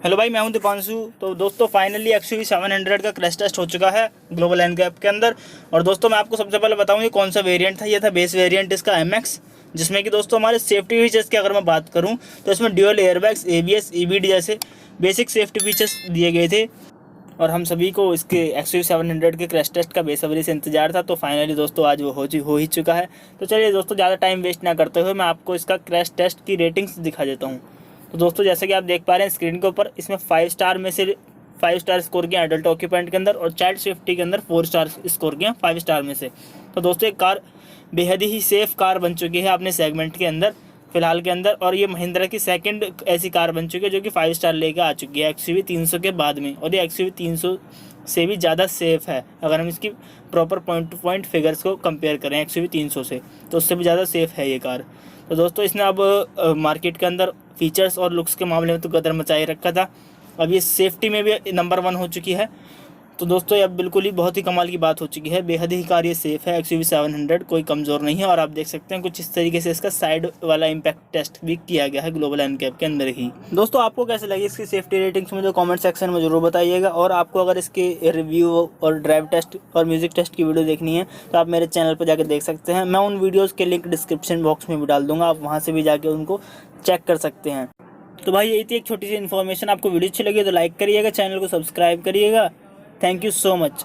Hello भाई, मैं हूं दीपांशु। तो दोस्तों फाइनली XUV700 का क्रैश टेस्ट हो चुका है ग्लोबल एनकैप के अंदर। और दोस्तों मैं आपको सबसे पहले बताऊं ये कौन सा वेरिएंट था। ये था बेस वेरिएंट इसका MX, जिसमें कि दोस्तों हमारे सेफ्टी फीचर्स की अगर मैं बात करूं तो इसमें ड्यूअल एयरबैग्स, ABS, EBD जैसे बेसिक सेफ्टी फीचर्स दिए गए थे। और हम सभी को इसके XUV700 के क्रैश टेस्ट का बेसब्री से इंतजार था। तो फाइनली दोस्तों आज वो हो ही चुका है। तो चलिए दोस्तों ज़्यादा टाइम वेस्ट ना करते हुए मैं आपको इसका क्रैश टेस्ट की रेटिंग्स दिखा देता हूँ। तो दोस्तों जैसे कि आप देख पा रहे हैं स्क्रीन के ऊपर, इसमें 5 स्टार में से 5 स्टार स्कोर किया एडल्ट ऑक्यूपेंट के अंदर, और चाइल्ड सेफ्टी के अंदर 4 स्टार स्कोर किया 5 स्टार में से। तो दोस्तों एक कार बेहद ही सेफ़ कार बन चुकी है अपने सेगमेंट के अंदर फिलहाल के अंदर। और ये महिंद्रा की सेकंड ऐसी कार बन चुकी है जो कि 5 स्टार लेकर आ चुकी है XUV300 के बाद में। और ये XUV300 से भी ज़्यादा सेफ़ है अगर हम इसकी proper point two point figures को कंपेयर करें XUV300 से, तो उससे भी ज़्यादा सेफ़ है ये कार। तो दोस्तों इसने अब मार्केट के अंदर फीचर्स और लुक्स के मामले में तो कदर मचाए रखा था, अब ये सेफ्टी में भी नंबर 1 हो चुकी है। तो दोस्तों ये अब बिल्कुल ही बहुत ही कमाल की बात हो चुकी है। बेहद ही कार ये सेफ़ है, XUV700 कोई कमज़ोर नहीं है। और आप देख सकते हैं कुछ इस तरीके से इसका साइड वाला इम्पैक्ट टेस्ट भी किया गया है ग्लोबल एनकैप के अंदर ही। दोस्तों आपको कैसे लगी इसकी सेफ्टी रेटिंग्स मुझे कमेंट सेक्शन में ज़रूर बताइएगा। और आपको अगर इसके रिव्यू और ड्राइव टेस्ट और म्यूज़िक टेस्ट की वीडियो देखनी है तो आप मेरे चैनल पर जाकर देख सकते हैं। मैं उन वीडियोज़ के लिंक डिस्क्रिप्शन बॉक्स में भी डाल दूँगा, आप वहाँ से भी जाके उनको चेक कर सकते हैं। तो भाई यही थी एक छोटी सी इन्फॉर्मेशन। आपको वीडियो अच्छी लगी तो लाइक करिएगा, चैनल को सब्सक्राइब करिएगा। Thank you so much.